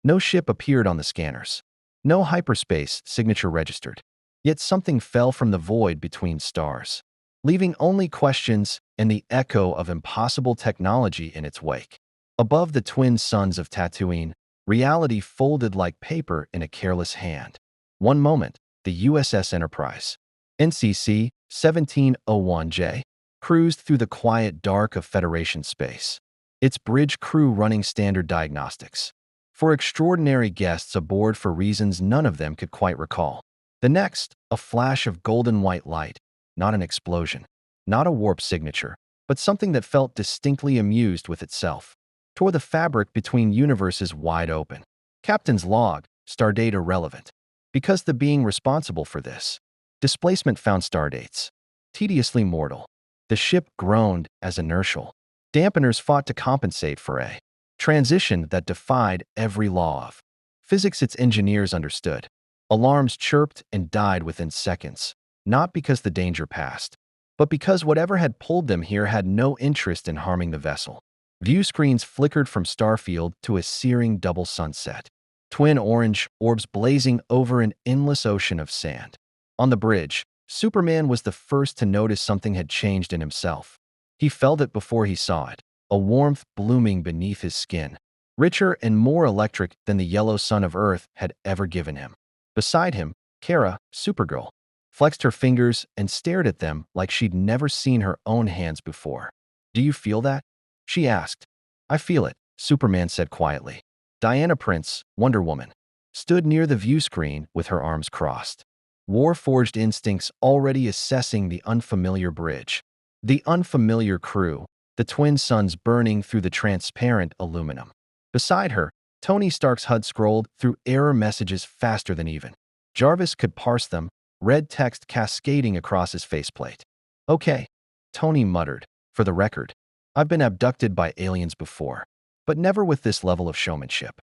No ship appeared on the scanners. No hyperspace signature registered. Yet something fell from the void between stars, leaving only questions and the echo of impossible technology in its wake. Above the twin suns of Tatooine, reality folded like paper in a careless hand. One moment, the USS Enterprise, NCC 1701J, cruised through the quiet dark of Federation space, its bridge crew running standard diagnostics for extraordinary guests aboard for reasons none of them could quite recall. The next, a flash of golden white light, not an explosion, not a warp signature, but something that felt distinctly amused with itself, tore the fabric between universes wide open. Captain's log, stardate irrelevant, because the being responsible for this displacement found stardates tediously mortal. The ship groaned as inertial. Dampeners fought to compensate for a transition that defied every law of physics its engineers understood. Alarms chirped and died within seconds, not because the danger passed, but because whatever had pulled them here had no interest in harming the vessel. View screens flickered from Starfield to a searing double sunset, twin orange orbs blazing over an endless ocean of sand. On the bridge, Superman was the first to notice something had changed in himself. He felt it before he saw it, a warmth blooming beneath his skin, richer and more electric than the yellow sun of Earth had ever given him. Beside him, Kara, Supergirl, flexed her fingers and stared at them like she'd never seen her own hands before. "Do you feel that?" she asked. "I feel it," Superman said quietly. Diana Prince, Wonder Woman, stood near the view screen with her arms crossed, war-forged instincts already assessing the unfamiliar bridge, the unfamiliar crew, the twin suns burning through the transparent aluminum. Beside her, Tony Stark's HUD scrolled through error messages faster than even Jarvis could parse them, red text cascading across his faceplate. "Okay," Tony muttered. "For the record, I've been abducted by aliens before, but never with this level of showmanship."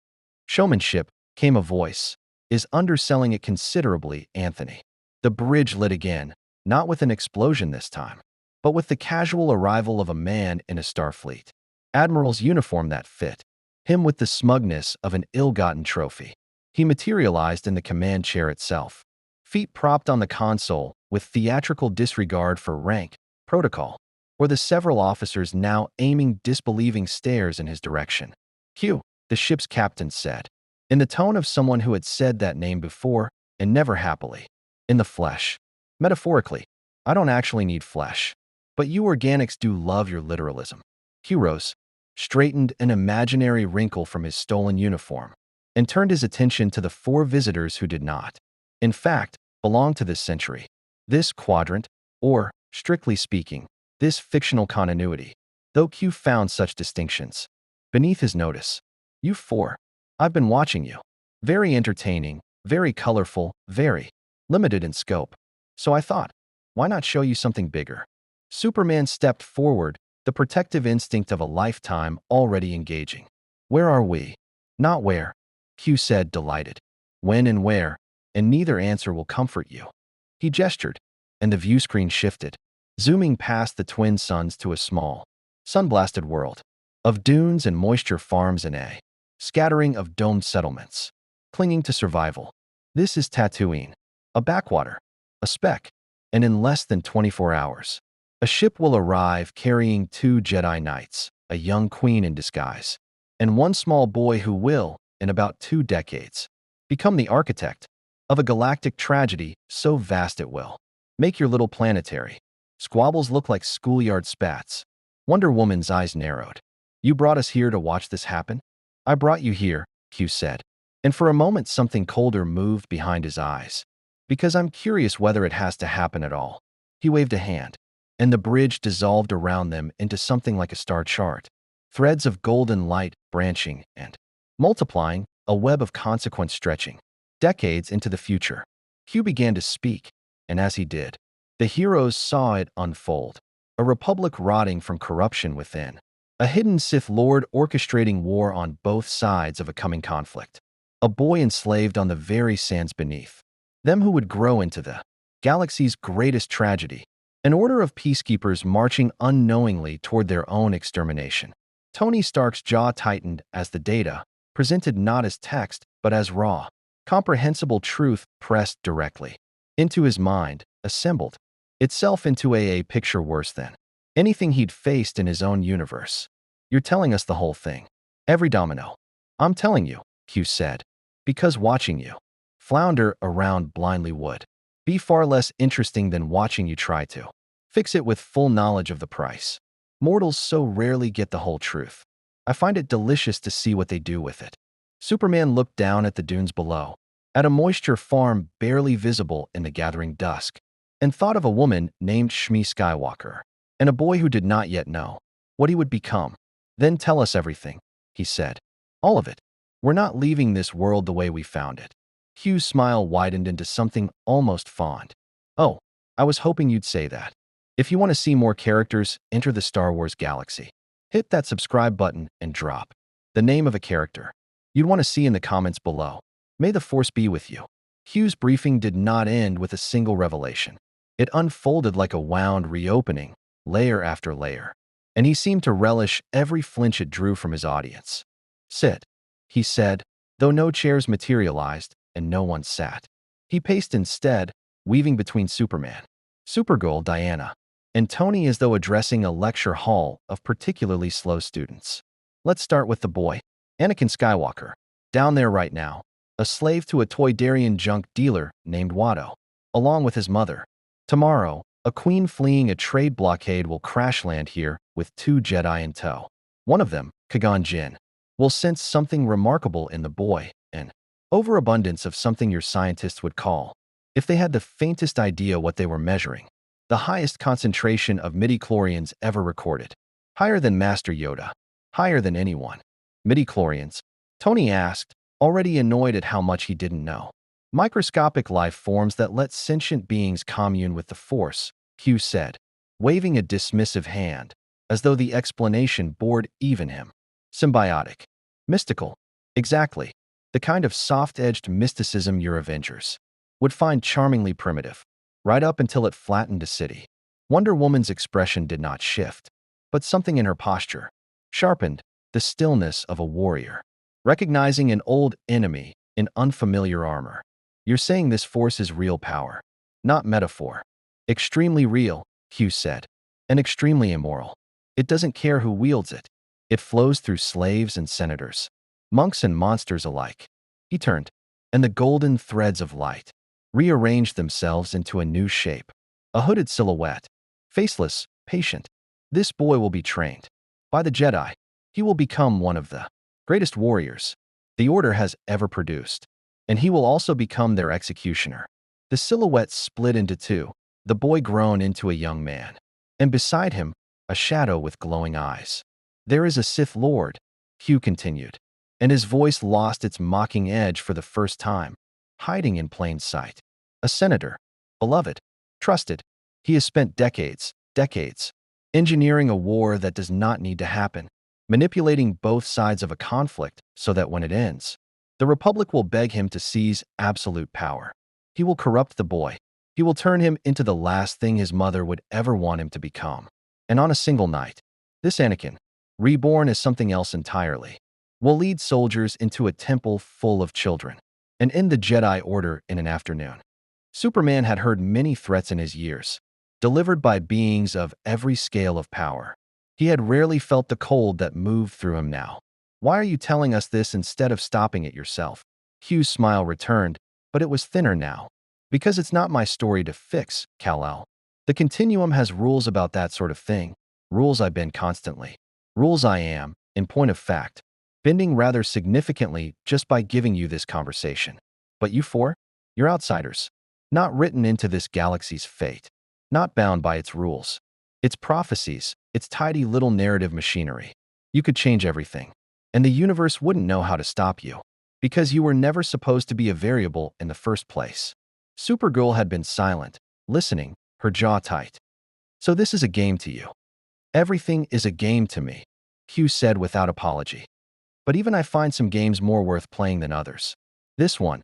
"Showmanship," came a voice, "is underselling it considerably, Anthony." The bridge lit again, not with an explosion this time, but with the casual arrival of a man in a Starfleet admiral's uniform that fit him with the smugness of an ill-gotten trophy. He materialized in the command chair itself, feet propped on the console with theatrical disregard for rank, protocol, or the several officers now aiming disbelieving stares in his direction. "Q," the ship's captain said, in the tone of someone who had said that name before and never happily. "In the flesh. Metaphorically, I don't actually need flesh, but you organics do love your literalism." Q rose, straightened an imaginary wrinkle from his stolen uniform, and turned his attention to the four visitors who did not, in fact, belong to this century, this quadrant, or, strictly speaking, this fictional continuity, though Q found such distinctions beneath his notice. "You four. I've been watching you. Very entertaining, very colorful, very limited in scope. So I thought, why not show you something bigger?" Superman stepped forward, the protective instinct of a lifetime already engaging. "Where are we?" "Not where," Q said, delighted. "When and where, and neither answer will comfort you." He gestured, and the view screen shifted, zooming past the twin suns to a small, sun-blasted world of dunes and moisture farms and a scattering of domed settlements, clinging to survival. This is Tatooine, a backwater, a speck, and in less than 24 hours, a ship will arrive carrying 2 Jedi Knights, a young queen in disguise, and one small boy who will, in about 2 decades, become the architect of a galactic tragedy so vast it will make your little planetary squabbles look like schoolyard spats. Wonder Woman's eyes narrowed. "You brought us here to watch this happen?" "I brought you here," Q said, and for a moment something colder moved behind his eyes. "Because I'm curious whether it has to happen at all." He waved a hand, and the bridge dissolved around them into something like a star chart, threads of golden light branching and multiplying, a web of consequence stretching decades into the future. Q began to speak, and as he did, the heroes saw it unfold. A republic rotting from corruption within, a hidden Sith Lord orchestrating war on both sides of a coming conflict, a boy enslaved on the very sands beneath, them who would grow into the galaxy's greatest tragedy, an order of peacekeepers marching unknowingly toward their own extermination. Tony Stark's jaw tightened as the data, presented not as text, but as raw, comprehensible truth pressed directly into his mind, assembled itself into a picture worse than anything he'd faced in his own universe. You're telling us the whole thing. Every domino. I'm telling you, Hugh said, because watching you flounder around blindly would be far less interesting than watching you try to fix it with full knowledge of the price. Mortals so rarely get the whole truth. I find it delicious to see what they do with it. Superman looked down at the dunes below, at a moisture farm barely visible in the gathering dusk, and thought of a woman named Shmi Skywalker, and a boy who did not yet know what he would become. Then tell us everything, he said. All of it. We're not leaving this world the way we found it. Hugh's smile widened into something almost fond. Oh, I was hoping you'd say that. If you want to see more characters enter the Star Wars galaxy, hit that subscribe button and drop the name of a character you'd want to see in the comments below. May the Force be with you. Hugh's briefing did not end with a single revelation. It unfolded like a wound reopening, layer after layer, and he seemed to relish every flinch it drew from his audience. Sit, he said, though no chairs materialized and no one sat. He paced instead, weaving between Superman, Supergirl, Diana, and Tony as though addressing a lecture hall of particularly slow students. Let's start with the boy, Anakin Skywalker, down there right now, a slave to a Toydarian junk dealer named Watto, along with his mother. Tomorrow, a queen fleeing a trade blockade will crash land here with 2 Jedi in tow. One of them, Qui-Gon Jinn, will sense something remarkable in the boy, an overabundance of something your scientists would call, if they had the faintest idea what they were measuring, the highest concentration of midichlorians ever recorded. Higher than Master Yoda. Higher than anyone. Midichlorians? Tony asked, already annoyed at how much he didn't know. Microscopic life forms that let sentient beings commune with the Force, Hugh said, waving a dismissive hand, as though the explanation bored even him. Symbiotic. Mystical. Exactly. The kind of soft-edged mysticism your Avengers would find charmingly primitive, right up until it flattened a city. Wonder Woman's expression did not shift, but something in her posture sharpened, the stillness of a warrior, recognizing an old enemy in unfamiliar armor. You're saying this force is real power, not metaphor. Extremely real, Hugh said, and extremely immoral. It doesn't care who wields it. It flows through slaves and senators, monks and monsters alike. He turned, and the golden threads of light rearranged themselves into a new shape, a hooded silhouette, faceless, patient. This boy will be trained by the Jedi. He will become one of the greatest warriors the Order has ever produced, and he will also become their executioner. The silhouette split into 2, the boy grown into a young man, and beside him, a shadow with glowing eyes. There is a Sith Lord, Hugh continued, and his voice lost its mocking edge for the first time, hiding in plain sight. A senator, beloved, trusted. He has spent decades, engineering a war that does not need to happen, manipulating both sides of a conflict so that when it ends, the Republic will beg him to seize absolute power. He will corrupt the boy. He will turn him into the last thing his mother would ever want him to become. And on a single night, this Anakin, reborn as something else entirely, will lead soldiers into a temple full of children and end the Jedi Order in an afternoon. Superman had heard many threats in his years, delivered by beings of every scale of power. He had rarely felt the cold that moved through him now. Why are you telling us this instead of stopping it yourself? Hugh's smile returned, but it was thinner now. Because it's not my story to fix, Kal-El. The Continuum has rules about that sort of thing. Rules I bend constantly. Rules I am, in point of fact, bending rather significantly just by giving you this conversation. But you 4? You're outsiders. Not written into this galaxy's fate. Not bound by its rules. Its prophecies, its tidy little narrative machinery. You could change everything, and the universe wouldn't know how to stop you, because you were never supposed to be a variable in the first place. Supergirl had been silent, listening, her jaw tight. So this is a game to you. Everything is a game to me, Hugh said without apology. But even I find some games more worth playing than others. This one.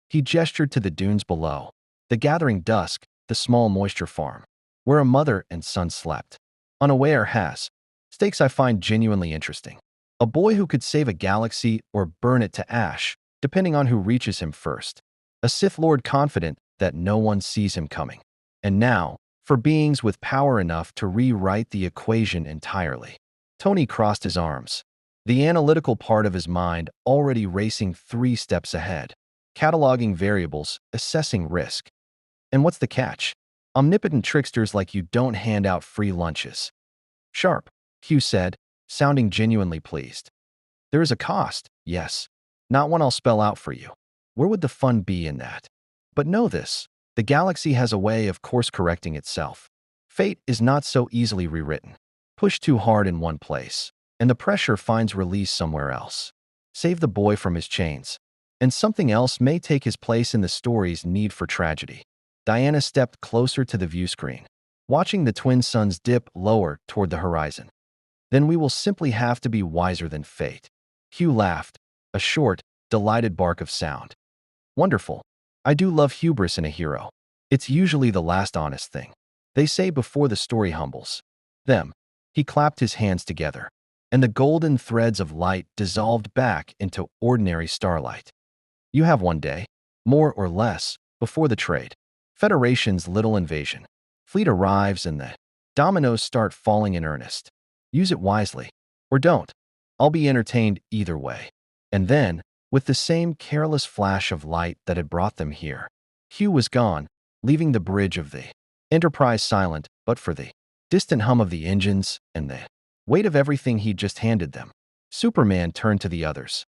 He gestured to the dunes below, the gathering dusk, the small moisture farm, where a mother and son slept. Unaware has stakes I find genuinely interesting. A boy who could save a galaxy or burn it to ash, depending on who reaches him first. A Sith Lord confident that no one sees him coming. And now, for beings with power enough to rewrite the equation entirely. Tony crossed his arms, the analytical part of his mind already racing 3 steps ahead, cataloging variables, assessing risk. And what's the catch? Omnipotent tricksters like you don't hand out free lunches. Sharp, Hugh said, sounding genuinely pleased. There is a cost, yes. Not one I'll spell out for you. Where would the fun be in that? But know this, the galaxy has a way of course-correcting itself. Fate is not so easily rewritten. Push too hard in one place, and the pressure finds release somewhere else. Save the boy from his chains, and something else may take his place in the story's need for tragedy. Diana stepped closer to the view screen, watching the twin suns dip lower toward the horizon. Then we will simply have to be wiser than fate. Hugh laughed, a short, delighted bark of sound. Wonderful. I do love hubris in a hero. It's usually the last honest thing. They say before the story humbles them. He clapped his hands together, and the golden threads of light dissolved back into ordinary starlight. You have one day, more or less, before the trade. Federation's little invasion. Fleet arrives and the dominoes start falling in earnest. Use it wisely. Or don't. I'll be entertained either way. And then, with the same careless flash of light that had brought them here, Hugh was gone, leaving the bridge of the Enterprise silent, but for the distant hum of the engines and the weight of everything he'd just handed them. Superman turned to the others.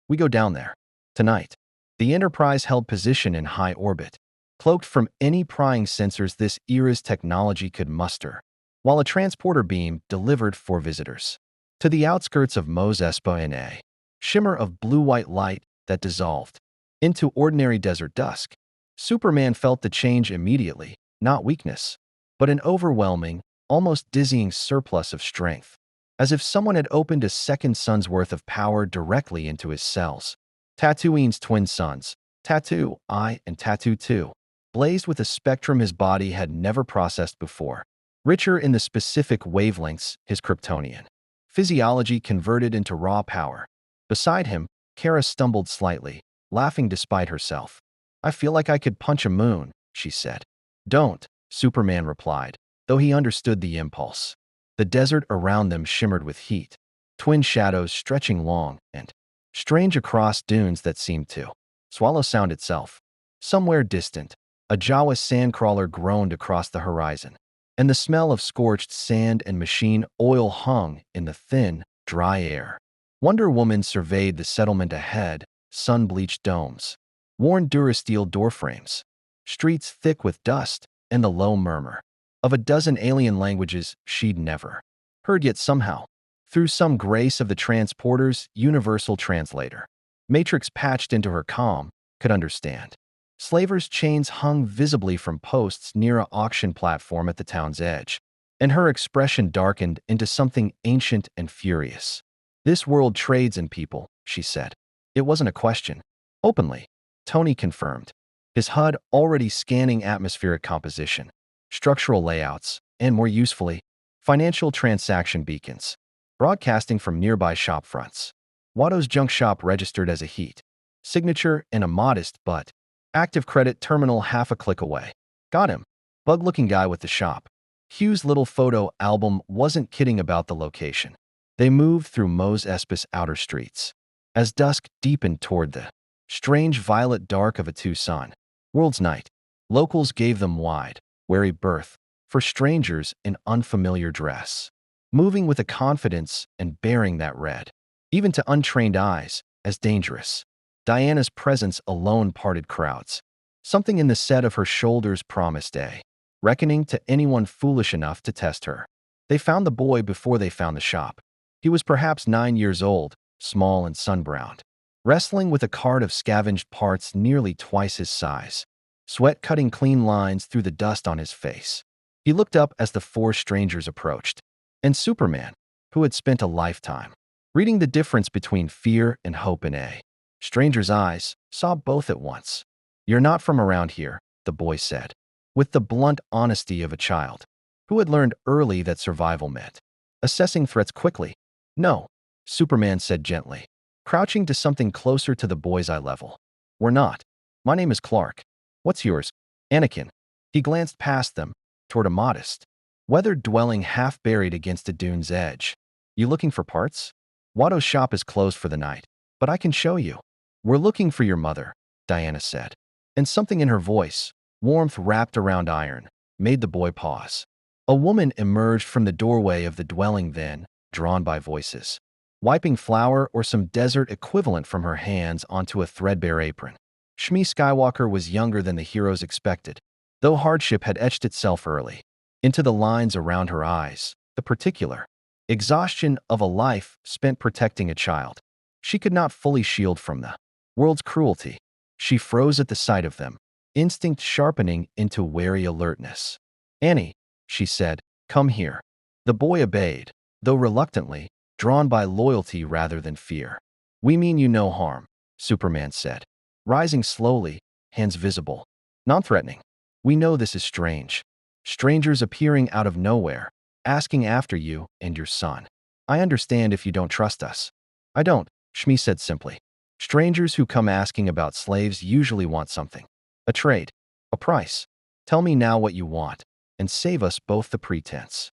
We go down there. Tonight. The Enterprise held position in high orbit, cloaked from any prying sensors this era's technology could muster, while a transporter beam delivered 4 visitors. To the outskirts of Mos Espa in a shimmer of blue-white light that dissolved into ordinary desert dusk. Superman felt the change immediately, not weakness, but an overwhelming, almost dizzying surplus of strength, as if someone had opened a second sun's worth of power directly into his cells. Tatooine's twin suns, Tattoo I and Tattoo 2, blazed with a spectrum his body had never processed before, richer in the specific wavelengths his Kryptonian physiology converted into raw power. Beside him, Kara stumbled slightly, laughing despite herself. I feel like I could punch a moon, she said. Don't, Superman replied, though he understood the impulse. The desert around them shimmered with heat, twin shadows stretching long and strange across dunes that seemed to swallow sound itself. Somewhere distant, a Jawa sandcrawler groaned across the horizon, and the smell of scorched sand and machine oil hung in the thin, dry air. Wonder Woman surveyed the settlement ahead, sun-bleached domes, worn Durasteel doorframes, streets thick with dust, and the low murmur of a dozen alien languages she'd never heard yet somehow, through some grace of the transporter's universal translator, Matrix patched into her comm, could understand. Slaver's chains hung visibly from posts near an auction platform at the town's edge, and her expression darkened into something ancient and furious. This world trades in people, she said. It wasn't a question. Openly, Tony confirmed, his HUD already scanning atmospheric composition, structural layouts, and more usefully, financial transaction beacons, broadcasting from nearby shop fronts. Watto's junk shop registered as a heat signature and a modest but active credit terminal half a click away. Got him. Bug-looking guy with the shop. Hugh's little photo album wasn't kidding about the location. They moved through Mos Espa's outer streets. As dusk deepened toward the strange violet dark of a Tucson world's night, locals gave them wide, wary berth for strangers in unfamiliar dress, moving with a confidence and bearing that read, even to untrained eyes, as dangerous. Diana's presence alone parted crowds. Something in the set of her shoulders promised a reckoning to anyone foolish enough to test her. They found the boy before they found the shop. He was perhaps 9 years old, small and sun-browned, wrestling with a cart of scavenged parts nearly twice his size, sweat cutting clean lines through the dust on his face. He looked up as the 4 strangers approached, and Superman, who had spent a lifetime reading the difference between fear and hope in a stranger's eyes, saw both at once. You're not from around here, the boy said, with the blunt honesty of a child who had learned early that survival meant assessing threats quickly. No, Superman said gently, crouching to something closer to the boy's eye level. We're not. My name is Clark. What's yours? Anakin. He glanced past them, toward a modest, weathered dwelling half buried against a dune's edge. You looking for parts? Watto's shop is closed for the night, but I can show you. We're looking for your mother, Diana said. And something in her voice, warmth wrapped around iron, made the boy pause. A woman emerged from the doorway of the dwelling then, drawn by voices, wiping flour or some desert equivalent from her hands onto a threadbare apron. Shmi Skywalker was younger than the heroes expected, though hardship had etched itself early into the lines around her eyes, the particular exhaustion of a life spent protecting a child. She could not fully shield from the world's cruelty. She froze at the sight of them, instinct sharpening into wary alertness. Annie, she said, come here. The boy obeyed, though reluctantly, drawn by loyalty rather than fear. We mean you no harm, Superman said, rising slowly, hands visible, non-threatening. We know this is strange. Strangers appearing out of nowhere, asking after you and your son. I understand if you don't trust us. I don't, Shmi said simply. Strangers who come asking about slaves usually want something. A trade. A price. Tell me now what you want, and save us both the pretense.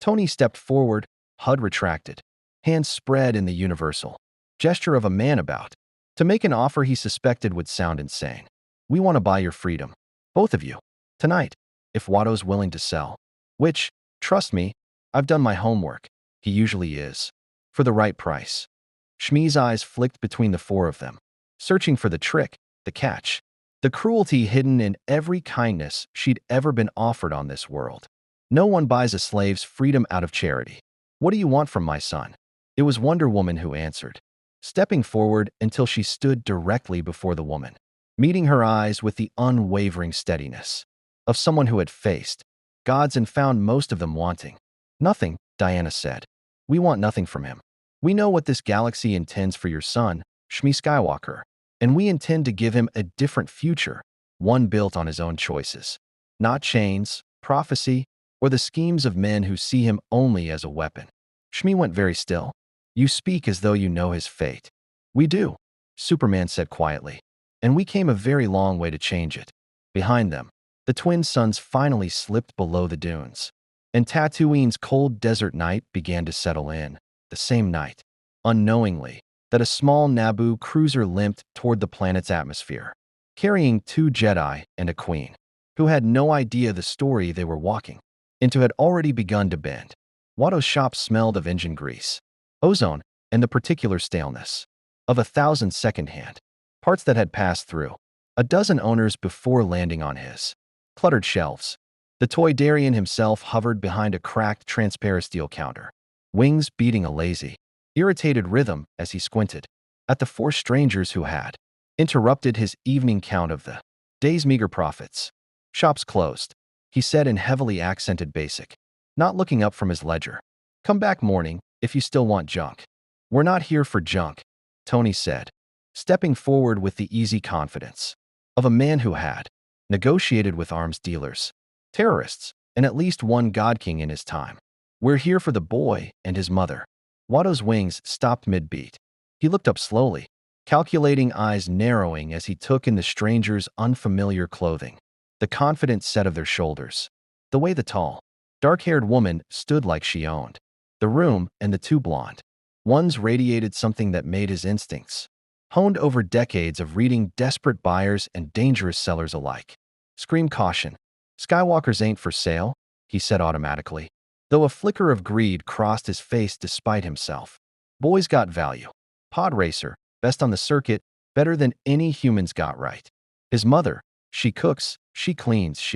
Tony stepped forward, HUD retracted, hands spread in the universal gesture of a man about to make an offer he suspected would sound insane. We want to buy your freedom. Both of you. Tonight, if Watto's willing to sell. Which, trust me, I've done my homework. He usually is. For the right price. Shmi's eyes flicked between the four of them, searching for the trick, the catch, the cruelty hidden in every kindness she'd ever been offered on this world. No one buys a slave's freedom out of charity. What do you want from my son? It was Wonder Woman who answered, stepping forward until she stood directly before the woman, meeting her eyes with the unwavering steadiness of someone who had faced gods and found most of them wanting. Nothing, Diana said. We want nothing from him. We know what this galaxy intends for your son, Shmi Skywalker, and we intend to give him a different future, one built on his own choices. Not chains, prophecy, or the schemes of men who see him only as a weapon. Shmi went very still. You speak as though you know his fate. We do, Superman said quietly, and we came a very long way to change it. Behind them, the twin suns finally slipped below the dunes, and Tatooine's cold desert night began to settle in. The same night, unknowingly, that a small Naboo cruiser limped toward the planet's atmosphere, carrying 2 Jedi and a queen, who had no idea the story they were walking into had already begun to bend. Watto's shop smelled of engine grease, ozone, and the particular staleness of 1,000 second-hand parts that had passed through a dozen owners before landing on his cluttered shelves. The Toydarian himself hovered behind a cracked, transparent steel counter, wings beating a lazy, irritated rhythm as he squinted at the 4 strangers who had interrupted his evening count of the day's meager profits. Shop's closed, he said in heavily accented basic, not looking up from his ledger. Come back morning if you still want junk. We're not here for junk, Tony said, stepping forward with the easy confidence of a man who had negotiated with arms dealers, terrorists, and at least one God King in his time. We're here for the boy and his mother. Watto's wings stopped mid-beat. He looked up slowly, calculating, eyes narrowing as he took in the stranger's unfamiliar clothing, the confident set of their shoulders, the way the tall, dark-haired woman stood like she owned the room, and the 2 blonde ones radiated something that made his instincts, honed over decades of reading desperate buyers and dangerous sellers alike, scream caution. Skywalkers ain't for sale, he said automatically, though a flicker of greed crossed his face despite himself. Boys got value. Pod racer, best on the circuit, better than any humans got right. His mother, she cooks, she cleans,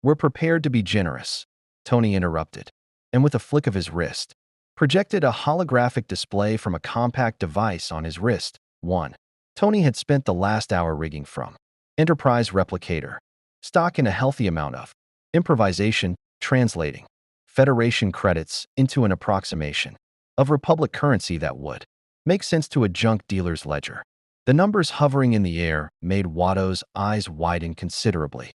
We're prepared to be generous, Tony interrupted, and with a flick of his wrist, projected a holographic display from a compact device on his wrist. 1. Tony had spent the last hour rigging from Enterprise Replicator, stock in a healthy amount of improvisation, translating Federation credits into an approximation of Republic currency that would make sense to a junk dealer's ledger. The numbers hovering in the air made Watto's eyes widen considerably.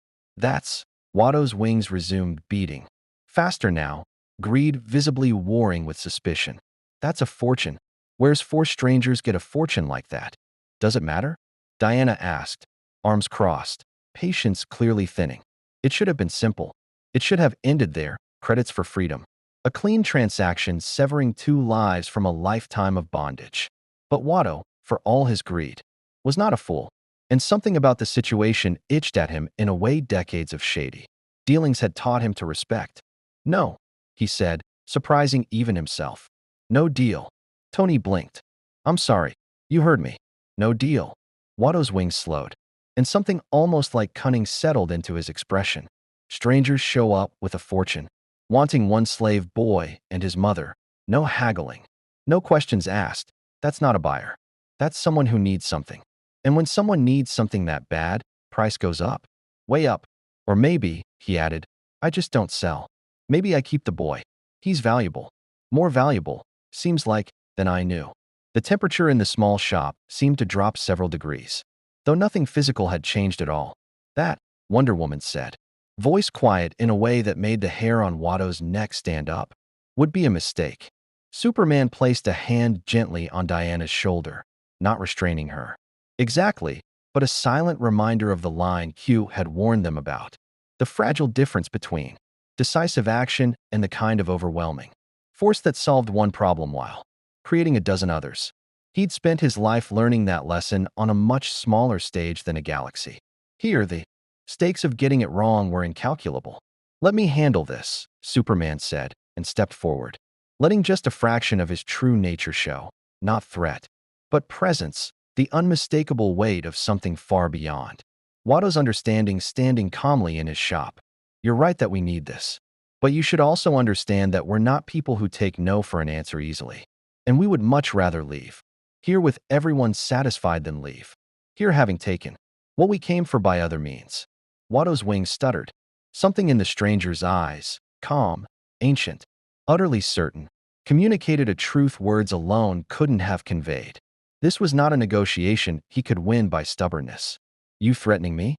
Watto's wings resumed beating. Faster now, greed visibly warring with suspicion. That's a fortune, Where's four strangers get a fortune like that? Does it matter? Diana asked, arms crossed, patience clearly thinning. It should have been simple. It should have ended there, credits for freedom. A clean transaction severing two lives from a lifetime of bondage. But Watto, for all his greed, was not a fool. And something about the situation itched at him in a way decades of shady dealings had taught him to respect. No, he said, surprising even himself. No deal. Tony blinked. I'm sorry. You heard me. No deal. Watto's wings slowed, and something almost like cunning settled into his expression. Strangers show up with a fortune, wanting one slave boy and his mother. No haggling. No questions asked. That's not a buyer. That's someone who needs something. And when someone needs something that bad, price goes up. Way up. Or maybe, he added, I just don't sell. Maybe I keep the boy. He's valuable. More valuable, seems like, than I knew. The temperature in the small shop seemed to drop several degrees, though nothing physical had changed at all. That, Wonder Woman said, voice quiet in a way that made the hair on Watto's neck stand up, would be a mistake. Superman placed a hand gently on Diana's shoulder, not restraining her. Exactly, but a silent reminder of the line Q had warned them about. The fragile difference between decisive action and the kind of overwhelming force that solved one problem while creating a dozen others. He'd spent his life learning that lesson on a much smaller stage than a galaxy. Here, the stakes of getting it wrong were incalculable. Let me handle this, Superman said, and stepped forward, letting just a fraction of his true nature show, not threat, but presence, the unmistakable weight of something far beyond. Watto's understanding standing calmly in his shop. You're right that we need this. But you should also understand that we're not people who take no for an answer easily. And we would much rather leave here with everyone satisfied than leave here having taken what we came for by other means. Watto's wings stuttered. Something in the stranger's eyes, calm, ancient, utterly certain, communicated a truth words alone couldn't have conveyed. This was not a negotiation he could win by stubbornness. You threatening me?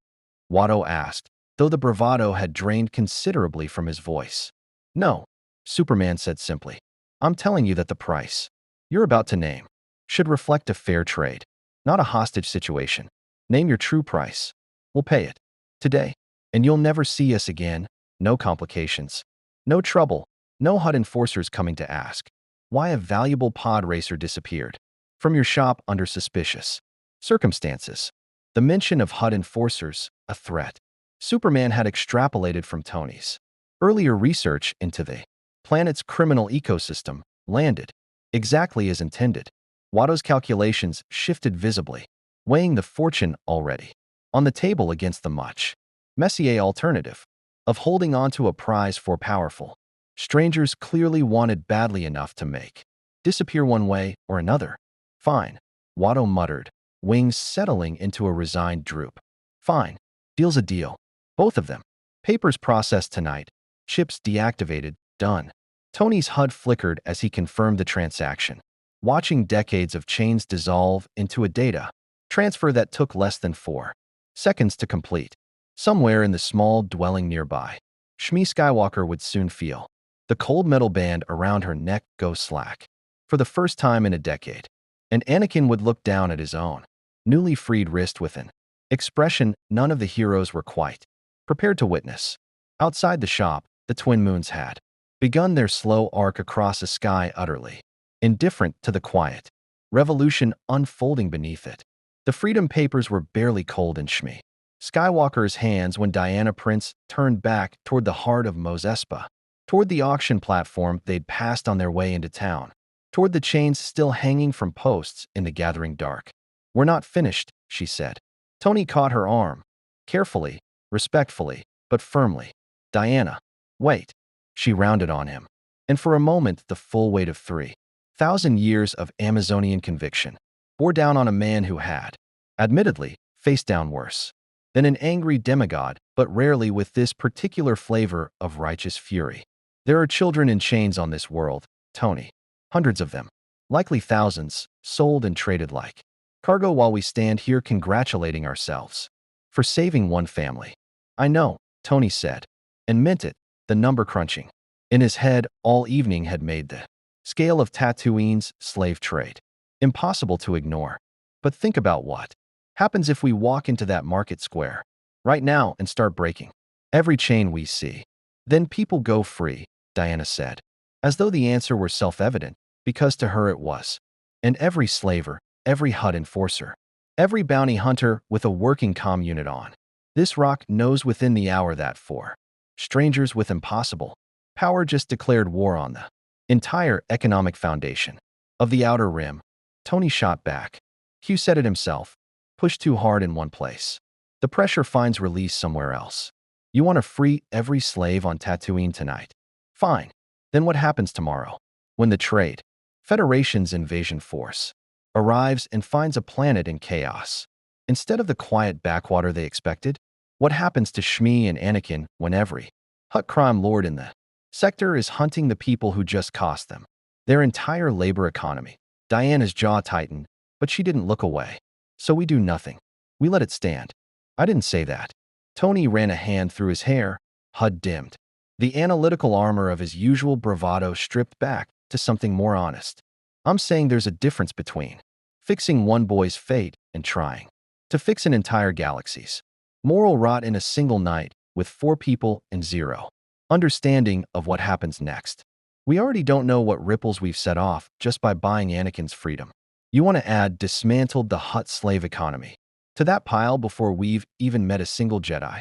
Watto asked, though the bravado had drained considerably from his voice. No, Superman said simply. I'm telling you that the price you're about to name should reflect a fair trade, not a hostage situation. Name your true price. We'll pay it. Today. And you'll never see us again. No complications. No trouble. No HUD enforcers coming to ask why a valuable pod racer disappeared from your shop under suspicious circumstances. The mention of HUD enforcers, a threat. Superman had extrapolated from Tony's earlier research into the planet's criminal ecosystem, landed exactly as intended. Watto's calculations shifted visibly, weighing the fortune already on the table against the much messier alternative of holding on to a prize for powerful strangers clearly wanted badly enough to make disappear one way or another. Fine, Watto muttered, wings settling into a resigned droop. Fine, deal's a deal. Both of them. Papers processed tonight. Chips deactivated. Done. Tony's HUD flickered as he confirmed the transaction, watching decades of chains dissolve into a data transfer that took less than 4 seconds to complete. Somewhere in the small dwelling nearby, Shmi Skywalker would soon feel the cold metal band around her neck go slack. For the first time in a decade, and Anakin would look down at his own newly freed wrist with an expression none of the heroes were quite prepared to witness. Outside the shop, the twin moons had begun their slow arc across a sky utterly indifferent to the quiet revolution unfolding beneath it. The freedom papers were barely cold in Shmi Skywalker's hands when Diana Prince turned back toward the heart of Mos Espa, toward the auction platform they'd passed on their way into town, toward the chains still hanging from posts in the gathering dark. We're not finished, she said. Tony caught her arm, carefully, respectfully, but firmly. Diana, wait. She rounded on him. And for a moment, the full weight of 3,000 years of Amazonian conviction bore down on a man who had, admittedly, faced down worse than an angry demigod, but rarely with this particular flavor of righteous fury. There are children in chains on this world, Tony. Hundreds of them. Likely thousands, sold and traded like cargo while we stand here congratulating ourselves for saving one family. I know, Tony said, and meant it, the number crunching in his head all evening had made the scale of Tatooine's slave trade Impossible to ignore. But think about what happens if we walk into that market square right now and start breaking every chain we see. Then people go free, Diana said, as though the answer were self-evident, because to her it was. And every slaver, every HUD enforcer, every bounty hunter with a working comm unit on this rock knows within the hour that for strangers with impossible power just declared war on the entire economic foundation of the Outer Rim. Tony shot back. Hugh said it himself. Push too hard in one place. The pressure finds release somewhere else. You want to free every slave on Tatooine tonight? Fine. Then what happens tomorrow? When the Trade Federation's invasion force arrives and finds a planet in chaos. Instead of the quiet backwater they expected, what happens to Shmi and Anakin when every Hutt crime lord in the sector is hunting the people who just cost them their entire labor economy? Diana's jaw tightened, but she didn't look away. So we do nothing. We let it stand. I didn't say that. Tony ran a hand through his hair. HUD dimmed. The analytical armor of his usual bravado stripped back to something more honest. I'm saying there's a difference between fixing one boy's fate and trying to fix an entire galaxy's moral rot in a single night with 4 people and 0 understanding of what happens next. We already don't know what ripples we've set off just by buying Anakin's freedom. You want to add dismantled the Hutt slave economy to that pile before we've even met a single Jedi?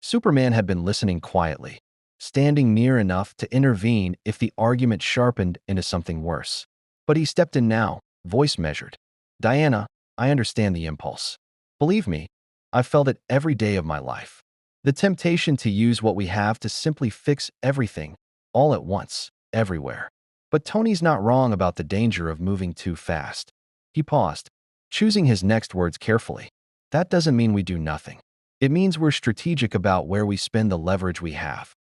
Superman had been listening quietly, standing near enough to intervene if the argument sharpened into something worse. But he stepped in now, voice measured. Diana, I understand the impulse. Believe me, I've felt it every day of my life. The temptation to use what we have to simply fix everything, all at once, everywhere. But Tony's not wrong about the danger of moving too fast. He paused, choosing his next words carefully. That doesn't mean we do nothing. It means we're strategic about where we spend the leverage we have.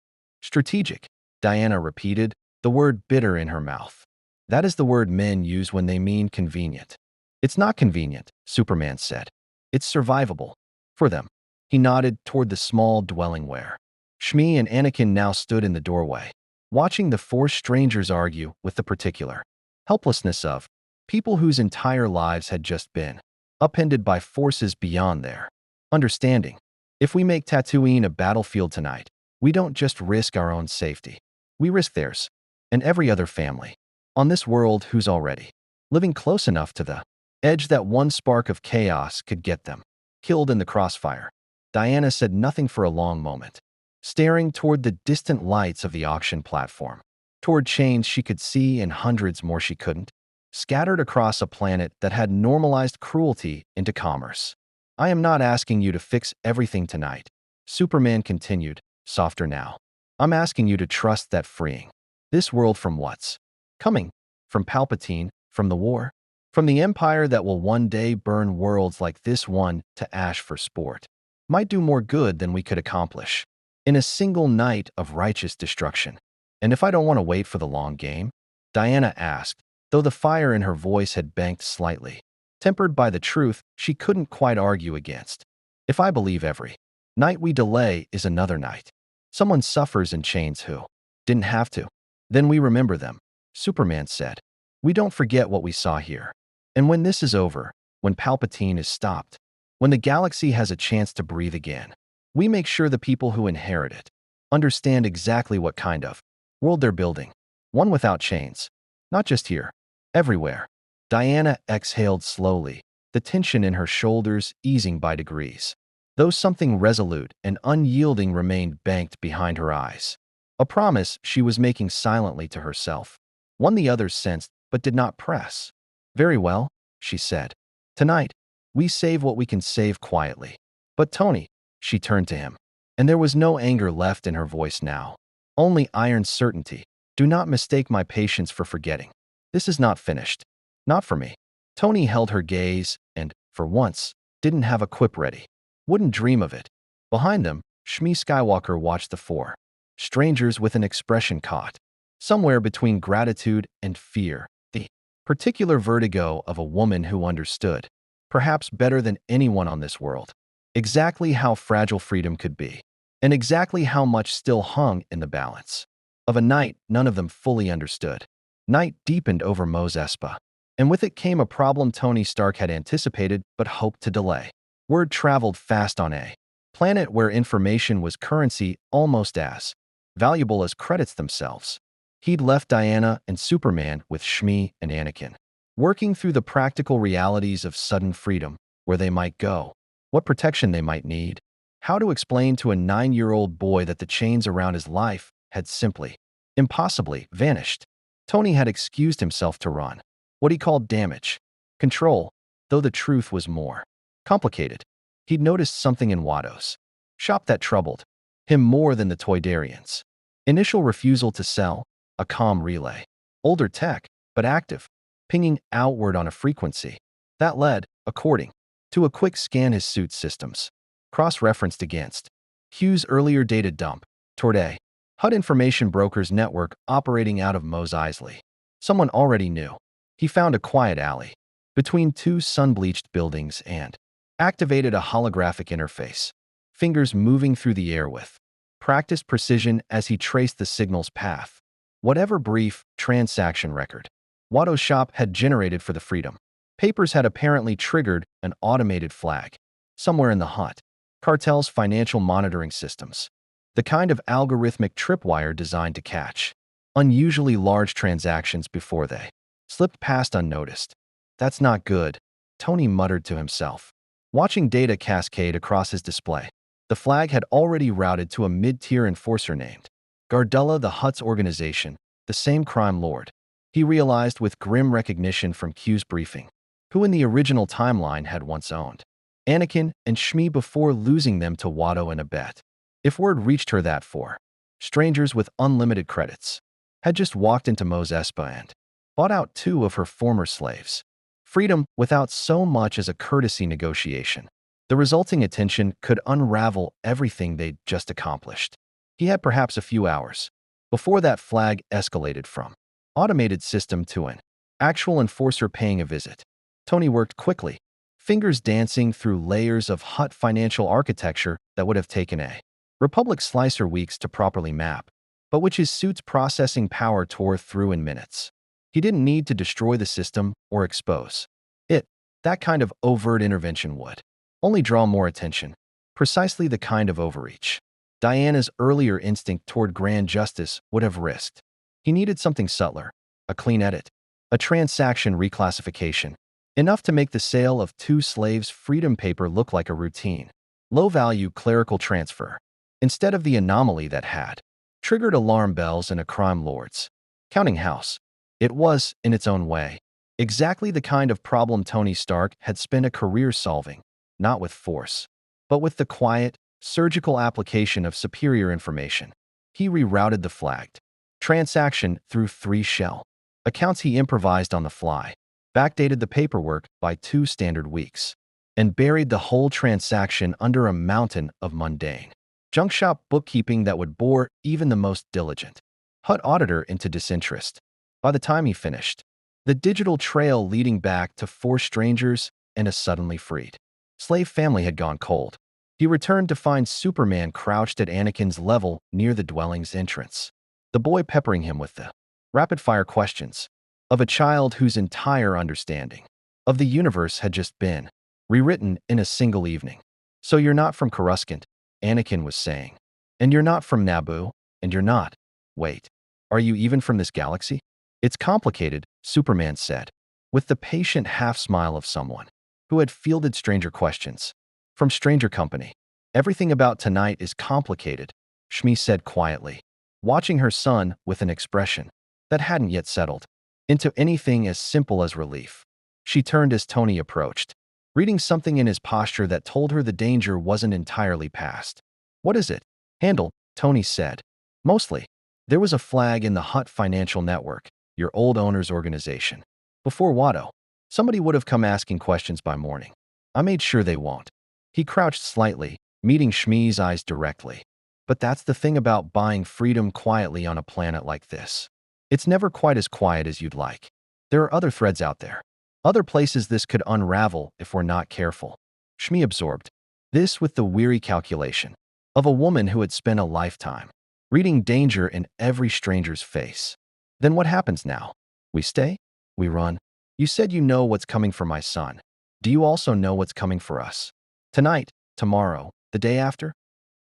Strategic, Diana repeated, the word bitter in her mouth. That is the word men use when they mean convenient. It's not convenient, Superman said. It's survivable. For them. He nodded toward the small dwelling where Shmi and Anakin now stood in the doorway, watching the 4 strangers argue with the particular helplessness of people whose entire lives had just been upended by forces beyond their understanding. If we make Tatooine a battlefield tonight, we don't just risk our own safety. We risk theirs and every other family on this world who's already living close enough to the edge that one spark of chaos could get them killed in the crossfire. Diana said nothing for a long moment, staring toward the distant lights of the auction platform, toward chains she could see and hundreds more she couldn't, scattered across a planet that had normalized cruelty into commerce. I am not asking you to fix everything tonight, Superman continued, softer now. I'm asking you to trust that freeing this world from what's coming, from Palpatine, from the war, from the empire that will one day burn worlds like this one to ash for sport, might do more good than we could accomplish in a single night of righteous destruction. And if I don't want to wait for the long game? Diana asked, though the fire in her voice had banked slightly, tempered by the truth she couldn't quite argue against. If I believe every night we delay is another night, someone suffers in chains who didn't have to, then we remember them, Superman said. We don't forget what we saw here. And when this is over, when Palpatine is stopped, when the galaxy has a chance to breathe again, we make sure the people who inherit it understand exactly what kind of world they're building. One without chains. Not just here. Everywhere. Diana exhaled slowly, the tension in her shoulders easing by degrees, though something resolute and unyielding remained banked behind her eyes. A promise she was making silently to herself. One the others sensed but did not press. Very well, she said. Tonight, we save what we can save quietly. But Tony, she turned to him, and there was no anger left in her voice now. Only iron certainty. Do not mistake my patience for forgetting. This is not finished. Not for me. Tony held her gaze and, for once, didn't have a quip ready. Wouldn't dream of it. Behind them, Shmi Skywalker watched the 4 strangers with an expression caught somewhere between gratitude and fear, the particular vertigo of a woman who understood, perhaps better than anyone on this world, exactly how fragile freedom could be, and exactly how much still hung in the balance of a night none of them fully understood. Night deepened over Mos Espa. And with it came a problem Tony Stark had anticipated but hoped to delay. Word traveled fast on a planet where information was currency almost as valuable as credits themselves. He'd left Diana and Superman with Shmi and Anakin, working through the practical realities of sudden freedom, where they might go, what protection they might need, how to explain to a 9-year-old boy that the chains around his life had simply, impossibly vanished. Tony had excused himself to run what he called damage control, though the truth was more complicated. He'd noticed something in Watto's shop that troubled him more than the Toydarians' initial refusal to sell, a comm relay. Older tech, but active, pinging outward on a frequency that led, according to a quick scan his suit's systems, cross-referenced against Hugh's earlier data dump toward a HUD information brokers network operating out of Mos Eisley. Someone already knew. He found a quiet alley between two sun-bleached buildings and activated a holographic interface, fingers moving through the air with practiced precision as he traced the signal's path. Whatever brief transaction record Watto's shop had generated for the Freedom Papers had apparently triggered an automated flag somewhere in the HUD cartel's financial monitoring systems, the kind of algorithmic tripwire designed to catch unusually large transactions before they slipped past unnoticed. That's not good, Tony muttered to himself, watching data cascade across his display. The flag had already routed to a mid-tier enforcer named Gardulla, the HUD's organization, the same crime lord, he realized with grim recognition from Q's briefing, who in the original timeline had once owned Anakin and Shmi before losing them to Watto in a bet. If word reached her that four strangers with unlimited credits had just walked into Mos Espa and bought out 2 of her former slaves, freedom without so much as a courtesy negotiation, the resulting attention could unravel everything they'd just accomplished. He had perhaps a few hours before that flag escalated from automated system to an actual enforcer paying a visit. Tony worked quickly, fingers dancing through layers of HUD financial architecture that would have taken a Republic slicer weeks to properly map, but which his suit's processing power tore through in minutes. He didn't need to destroy the system or expose it. That kind of overt intervention would only draw more attention, precisely the kind of overreach Diana's earlier instinct toward grand justice would have risked. He needed something subtler, a clean edit, a transaction reclassification, enough to make the sale of 2 slaves' freedom paper look like a routine, low-value clerical transfer, instead of the anomaly that had triggered alarm bells in a crime lord's counting house. It was, in its own way, exactly the kind of problem Tony Stark had spent a career solving, not with force, but with the quiet, surgical application of superior information. He rerouted the flagged transaction through 3 shell accounts he improvised on the fly, backdated the paperwork by 2 standard weeks, and buried the whole transaction under a mountain of mundane junk shop bookkeeping that would bore even the most diligent HUD auditor into disinterest. By the time he finished, the digital trail leading back to 4 strangers and a suddenly freed slave family had gone cold. He returned to find Superman crouched at Anakin's level near the dwelling's entrance, the boy peppering him with the rapid-fire questions of a child whose entire understanding of the universe had just been rewritten in a single evening. So you're not from Coruscant, Anakin was saying. And you're not from Naboo, and you're not. Wait, are you even from this galaxy? It's complicated, Superman said, with the patient half-smile of someone who had fielded stranger questions from stranger company. Everything about tonight is complicated, Shmi said quietly, watching her son with an expression that hadn't yet settled into anything as simple as relief. She turned as Tony approached, reading something in his posture that told her the danger wasn't entirely past. What is it? Handle, Tony said. Mostly. There was a flag in the HUD financial network, your old owner's organization. Before Watto, somebody would have come asking questions by morning. I made sure they won't. He crouched slightly, meeting Shmi's eyes directly. But that's the thing about buying freedom quietly on a planet like this. It's never quite as quiet as you'd like. There are other threads out there. Other places this could unravel if we're not careful. Shmi absorbed this with the weary calculation of a woman who had spent a lifetime reading danger in every stranger's face. Then what happens now? We stay? We run? You said you know what's coming for my son. Do you also know what's coming for us? Tonight, tomorrow, the day after?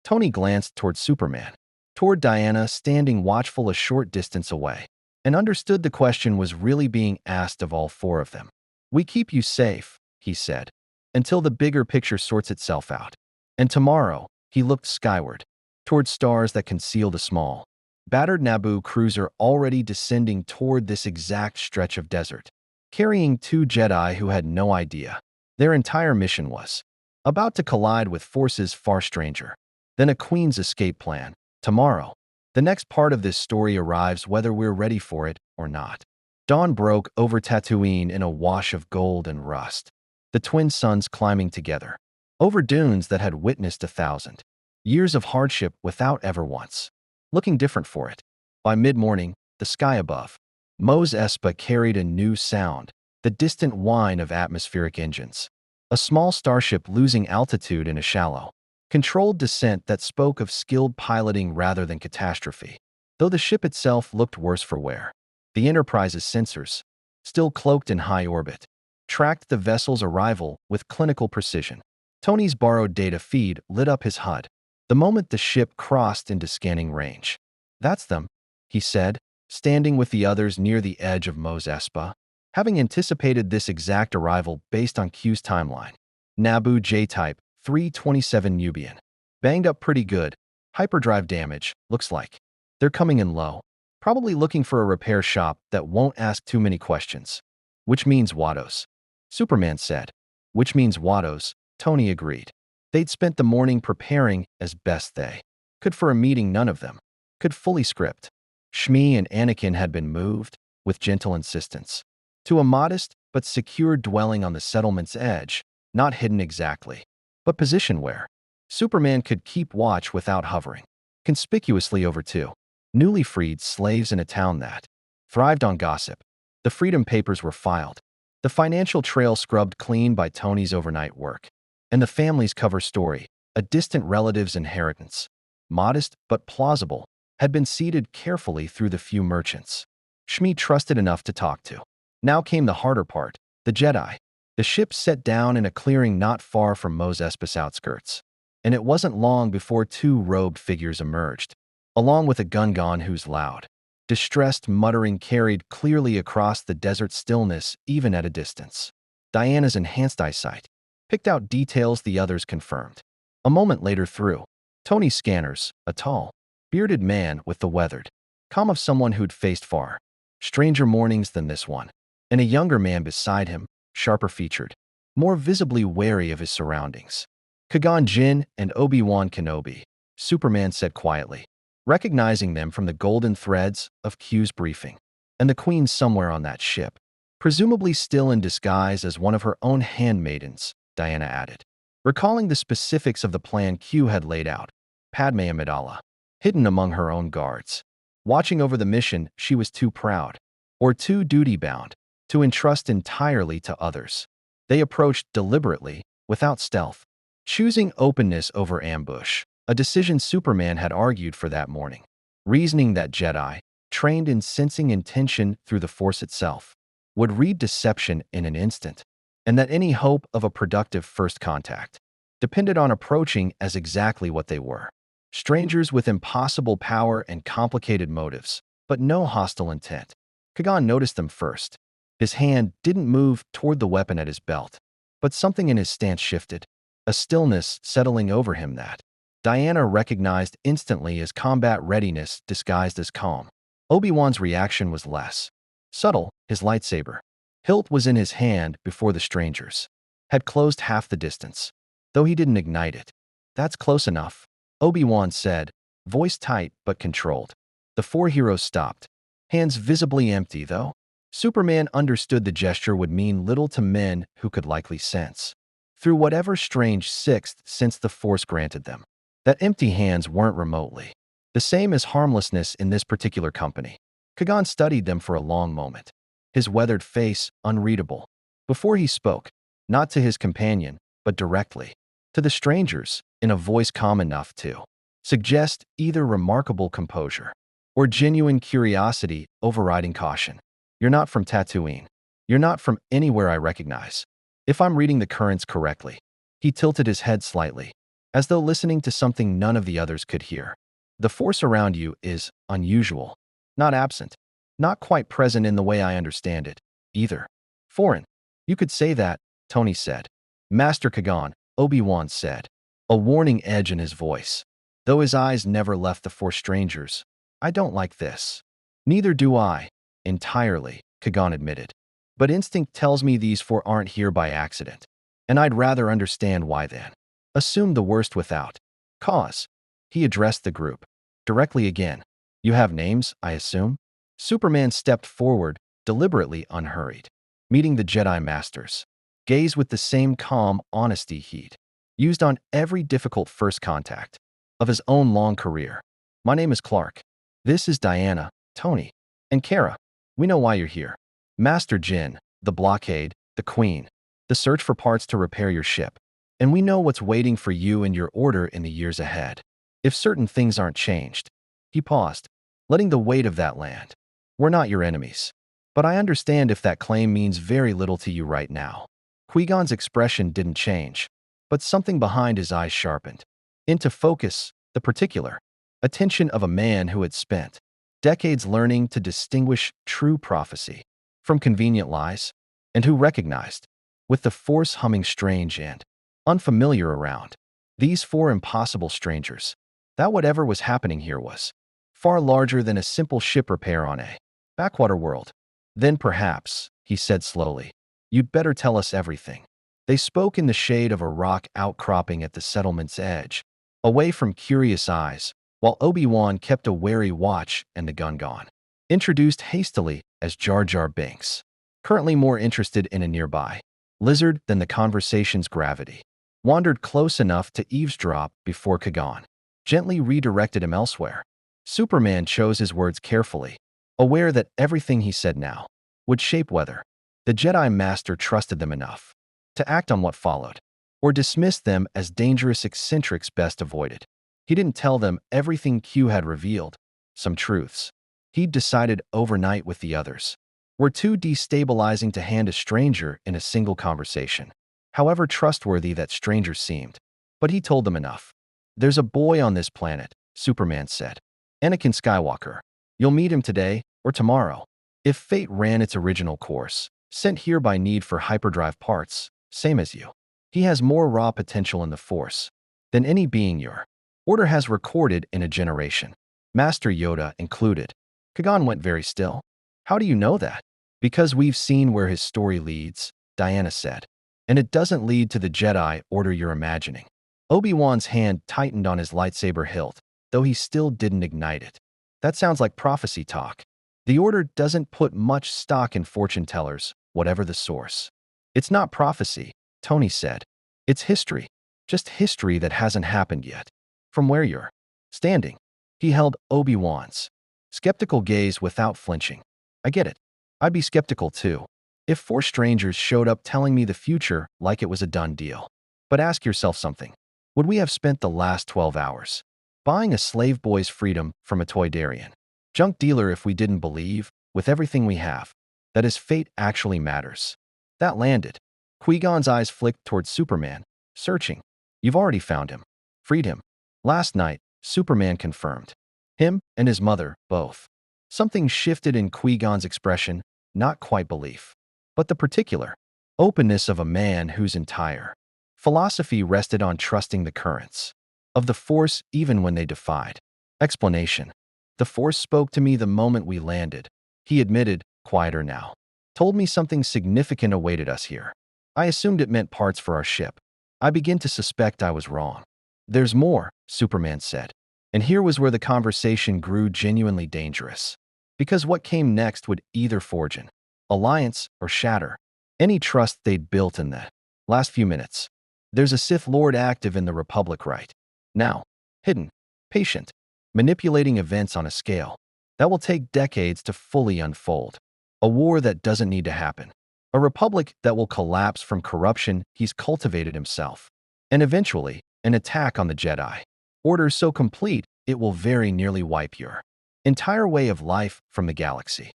Tony glanced toward Superman, toward Diana standing watchful a short distance away, and understood the question was really being asked of all four of them. We keep you safe, he said, until the bigger picture sorts itself out. And tomorrow, he looked skyward, toward stars that concealed a small, battered Naboo cruiser already descending toward this exact stretch of desert, carrying two Jedi who had no idea their entire mission was about to collide with forces far stranger than a queen's escape plan. Tomorrow, the next part of this story arrives whether we're ready for it or not. Dawn broke over Tatooine in a wash of gold and rust, the twin suns climbing together, over dunes that had witnessed 1,000 years of hardship without ever once looking different for it. By mid-morning, the sky above Mos Espa carried a new sound, the distant whine of atmospheric engines. A small starship losing altitude in a shallow, controlled descent that spoke of skilled piloting rather than catastrophe. Though the ship itself looked worse for wear, the Enterprise's sensors, still cloaked in high orbit, tracked the vessel's arrival with clinical precision. Tony's borrowed data feed lit up his HUD the moment the ship crossed into scanning range. That's them, he said, standing with the others near the edge of Mos Espa, having anticipated this exact arrival based on Q's timeline. Naboo J-type, 327 Nubian. Banged up pretty good. Hyperdrive damage, looks like. They're coming in low. Probably looking for a repair shop that won't ask too many questions. Which means Wattos. Superman said. Which means Wattos, Tony agreed. They'd spent the morning preparing as best they could for a meeting none of them could fully script. Shmi and Anakin had been moved, with gentle insistence, to a modest but secure dwelling on the settlement's edge, not hidden exactly, but positioned where Superman could keep watch without hovering conspicuously over two newly freed slaves in a town that thrived on gossip. The Freedom Papers were filed, the financial trail scrubbed clean by Tony's overnight work, and the family's cover story, a distant relative's inheritance, modest but plausible, had been seeded carefully through the few merchants Shmi trusted enough to talk to. Now came the harder part, the Jedi. The ship set down in a clearing not far from Mos Espa's outskirts, and it wasn't long before two robed figures emerged, along with a Gungan whose loud, distressed muttering carried clearly across the desert stillness even at a distance. Diana's enhanced eyesight picked out details the others confirmed. A moment later through Tony's scanners, a tall, bearded man with the weathered calm of someone who'd faced far stranger mornings than this one, and a younger man beside him, sharper-featured, more visibly wary of his surroundings. Qui-Gon Jinn and Obi-Wan Kenobi, Superman said quietly, recognizing them from the golden threads of Q's briefing. And the Queen somewhere on that ship, presumably still in disguise as one of her own handmaidens, Diana added, recalling the specifics of the plan Q had laid out. Padme Amidala, hidden among her own guards, watching over the mission she was too proud, or too duty-bound, to entrust entirely to others. They approached deliberately, without stealth, choosing openness over ambush, a decision Superman had argued for that morning, reasoning that Jedi, trained in sensing intention through the Force itself, would read deception in an instant, and that any hope of a productive first contact depended on approaching as exactly what they were. Strangers with impossible power and complicated motives, but no hostile intent. Qui-Gon noticed them first. His hand didn't move toward the weapon at his belt, but something in his stance shifted, a stillness settling over him that Diana recognized instantly as combat readiness disguised as calm. Obi-Wan's reaction was less subtle. His lightsaber hilt was in his hand before the strangers had closed half the distance, though he didn't ignite it. That's close enough, Obi-Wan said, voice tight but controlled. The four heroes stopped, hands visibly empty though. Superman understood the gesture would mean little to men who could likely sense, through whatever strange sixth sense the Force granted them, that empty hands weren't remotely the same as harmlessness in this particular company. Qui-Gon studied them for a long moment, his weathered face unreadable, before he spoke, not to his companion, but directly to the strangers, in a voice calm enough to suggest either remarkable composure or genuine curiosity overriding caution. You're not from Tatooine. You're not from anywhere I recognize. If I'm reading the currents correctly." He tilted his head slightly, as though listening to something none of the others could hear. "The force around you is unusual. Not absent. Not quite present in the way I understand it, either. Foreign. You could say that," Tony said. "Master Kagan," Obi-Wan said, a warning edge in his voice, though his eyes never left the four strangers. "I don't like this." "Neither do I, entirely," Kagan admitted. "But instinct tells me these four aren't here by accident. And I'd rather understand why then. Assume the worst without cause." He addressed the group directly again. "You have names, I assume?" Superman stepped forward, deliberately unhurried, meeting the Jedi Masters. Gaze with the same calm honesty he'd used on every difficult first contact of his own long career. "My name is Clark. This is Diana, Tony, and Kara. We know why you're here. Master Jin, the blockade, the Queen, the search for parts to repair your ship. And we know what's waiting for you and your order in the years ahead. If certain things aren't changed." He paused, letting the weight of that land. "We're not your enemies. But I understand if that claim means very little to you right now." Qui-Gon's expression didn't change, but something behind his eyes sharpened into focus, the particular attention of a man who had spent decades learning to distinguish true prophecy from convenient lies, and who recognized, with the force humming strange and unfamiliar around these four impossible strangers, that whatever was happening here was far larger than a simple ship repair on a backwater world. "Then perhaps," he said slowly, "you'd better tell us everything." They spoke in the shade of a rock outcropping at the settlement's edge, away from curious eyes, while Obi-Wan kept a wary watch and the Gungan, introduced hastily as Jar Jar Binks, currently more interested in a nearby lizard than the conversation's gravity, wandered close enough to eavesdrop before Kagan gently redirected him elsewhere. Superman chose his words carefully, aware that everything he said now would shape whether the Jedi Master trusted them enough to act on what followed, or dismissed them as dangerous eccentrics best avoided. He didn't tell them everything Q had revealed. Some truths he'd decided overnight with the others were too destabilizing to hand a stranger in a single conversation, however trustworthy that stranger seemed. But he told them enough. "There's a boy on this planet," Superman said. "Anakin Skywalker. You'll meet him today or tomorrow. If fate ran its original course, sent here by need for hyperdrive parts, same as you. He has more raw potential in the Force than any being your order has recorded in a generation, Master Yoda included." Kagan went very still. "How do you know that?" "Because we've seen where his story leads," Diana said. "And it doesn't lead to the Jedi Order you're imagining." Obi-Wan's hand tightened on his lightsaber hilt, though he still didn't ignite it. "That sounds like prophecy talk. The Order doesn't put much stock in fortune tellers, whatever the source." "It's not prophecy," Tony said. "It's history. Just history that hasn't happened yet." "From where you're standing." He held Obi-Wan's skeptical gaze without flinching. "I get it. I'd be skeptical too, if four strangers showed up telling me the future like it was a done deal. But ask yourself something. Would we have spent the last 12 hours buying a slave boy's freedom from a Toydarian junk dealer if we didn't believe, with everything we have, that his fate actually matters?" That landed. Qui-Gon's eyes flicked towards Superman, searching. "You've already found him. Freed him. Last night," Superman confirmed. "Him and his mother, both." Something shifted in Qui-Gon's expression, not quite belief, but the particular openness of a man whose entire philosophy rested on trusting the currents of the Force even when they defied explanation. "The Force spoke to me the moment we landed," he admitted, quieter now. "Told me something significant awaited us here. I assumed it meant parts for our ship. I begin to suspect I was wrong." "There's more," Superman said. And here was where the conversation grew genuinely dangerous. Because what came next would either forge an alliance or shatter any trust they'd built in the last few minutes. "There's a Sith Lord active in the Republic right now. Hidden, patient, manipulating events on a scale that will take decades to fully unfold. A war that doesn't need to happen. A Republic that will collapse from corruption he's cultivated himself. And eventually, an attack on the Jedi Order so complete it will very nearly wipe your entire way of life from the galaxy."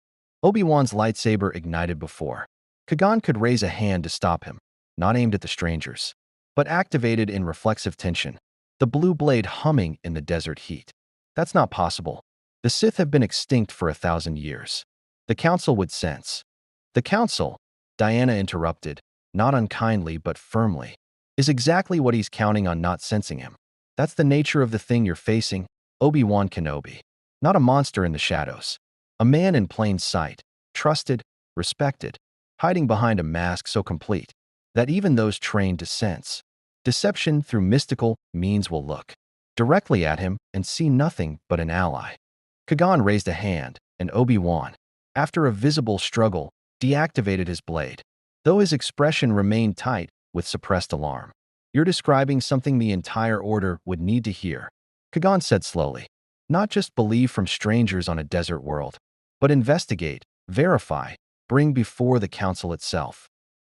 Obi-Wan's lightsaber ignited before Kagan could raise a hand to stop him, not aimed at the strangers, but activated in reflexive tension, the blue blade humming in the desert heat. That's not possible. The Sith have been extinct for 1,000 years. The Council would sense. The Council, Diana interrupted, not unkindly but firmly, is exactly what he's counting on not sensing him. That's the nature of the thing you're facing, Obi-Wan Kenobi. Not a monster in the shadows. A man in plain sight, trusted, respected, hiding behind a mask so complete that even those trained to sense deception through mystical means will look directly at him and see nothing but an ally. Kagan raised a hand, and Obi-Wan, after a visible struggle, deactivated his blade, though his expression remained tight with suppressed alarm. You're describing something the entire order would need to hear, Kagan said slowly. Not just believe from strangers on a desert world, but investigate, verify, bring before the Council itself.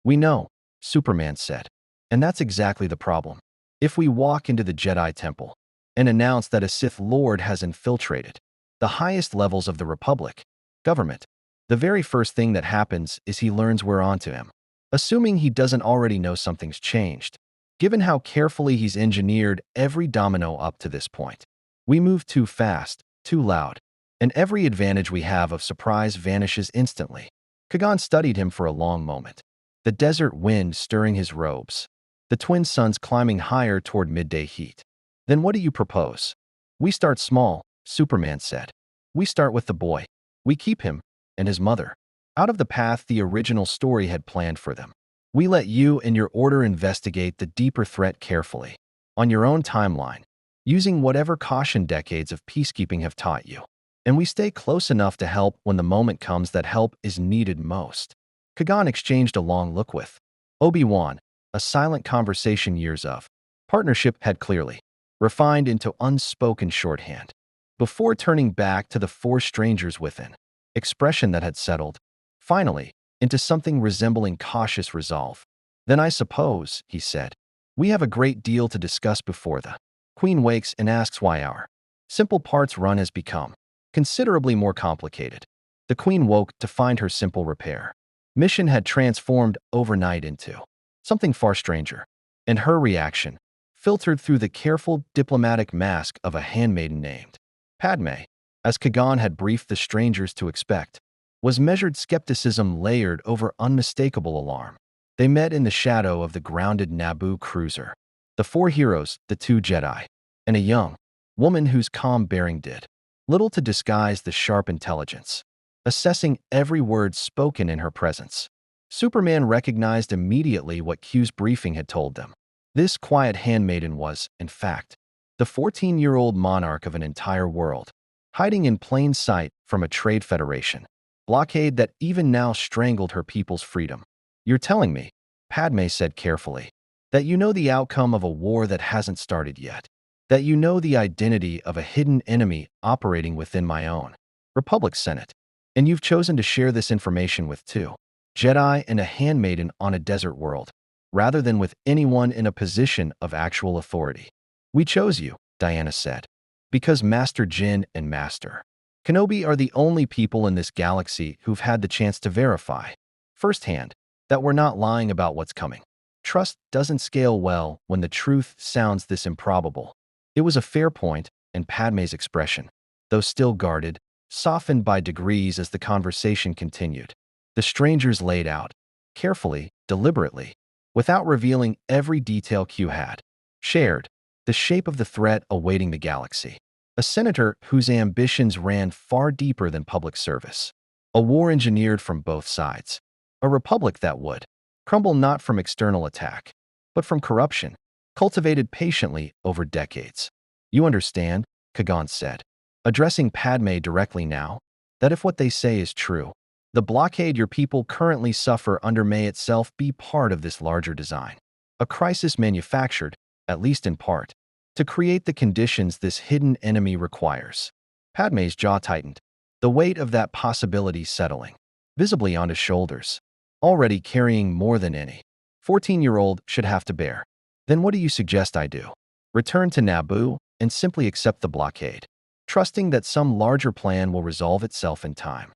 We know, Superman said. And that's exactly the problem. If we walk into the Jedi Temple and announce that a Sith Lord has infiltrated the highest levels of the Republic government, the very first thing that happens is he learns we're onto him. Assuming he doesn't already know something's changed, given how carefully he's engineered every domino up to this point. We move too fast, too loud, and every advantage we have of surprise vanishes instantly. Kagan studied him for a long moment, the desert wind stirring his robes, the twin suns climbing higher toward midday heat. Then what do you propose? We start small, Superman said. We start with the boy. We keep him, and his mother, out of the path the original story had planned for them. We let you and your order investigate the deeper threat carefully, on your own timeline, using whatever caution decades of peacekeeping have taught you. And we stay close enough to help when the moment comes that help is needed most. Kagan exchanged a long look with Obi-Wan, a silent conversation years of partnership had clearly refined into unspoken shorthand. Before turning back to the four strangers within, expression that had settled, finally, into something resembling cautious resolve. Then I suppose, he said, we have a great deal to discuss before the Queen wakes and asks why our simple parts run has become considerably more complicated. The Queen woke to find her simple repair mission had transformed overnight into something far stranger, and her reaction, filtered through the careful diplomatic mask of a handmaiden named Padme, as Kagan had briefed the strangers to expect, was measured skepticism layered over unmistakable alarm. They met in the shadow of the grounded Naboo cruiser. The four heroes, the two Jedi, and a young woman whose calm bearing did little to disguise the sharp intelligence, assessing every word spoken in her presence. Superman recognized immediately what Q's briefing had told them. This quiet handmaiden was, in fact, the 14-year-old monarch of an entire world, hiding in plain sight from a trade federation blockade that even now strangled her people's freedom. You're telling me, Padme said carefully, that you know the outcome of a war that hasn't started yet, that you know the identity of a hidden enemy operating within my own Republic Senate, and you've chosen to share this information with two Jedi and a handmaiden on a desert world, rather than with anyone in a position of actual authority. We chose you, Diana said, because Master Jin and Master Kenobi are the only people in this galaxy who've had the chance to verify, firsthand, that we're not lying about what's coming. Trust doesn't scale well when the truth sounds this improbable. It was a fair point, and Padme's expression, though still guarded, softened by degrees as the conversation continued. The strangers laid out, carefully, deliberately, without revealing every detail Q had shared, the shape of the threat awaiting the galaxy. A senator whose ambitions ran far deeper than public service. A war engineered from both sides. A republic that would crumble not from external attack, but from corruption, cultivated patiently over decades. You understand, Kagan said, addressing Padme directly now, that if what they say is true, the blockade your people currently suffer under may itself be part of this larger design. A crisis manufactured, at least in part, to create the conditions this hidden enemy requires. Padme's jaw tightened, the weight of that possibility settling visibly on his shoulders, already carrying more than any 14-year-old should have to bear. Then what do you suggest I do? Return to Naboo and simply accept the blockade, trusting that some larger plan will resolve itself in time?